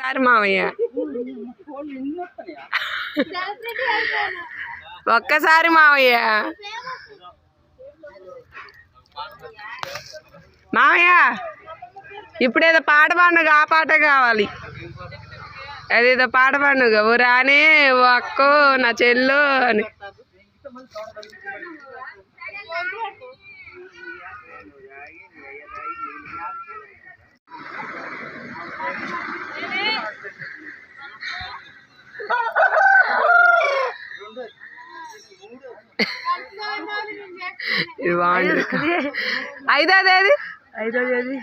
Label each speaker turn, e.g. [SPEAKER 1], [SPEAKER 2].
[SPEAKER 1] ఒక్కసారి మావయ్య ఒక్కసారి మావయ్య మావయ్య ఇప్పుడేదో పాట పాడుగా ఆ పాట కావాలి అదేదో పాట పాడుగా ఓ రానే ఓ అక్కో నా చెల్లు అని ఇది బాగుంది ఐదోది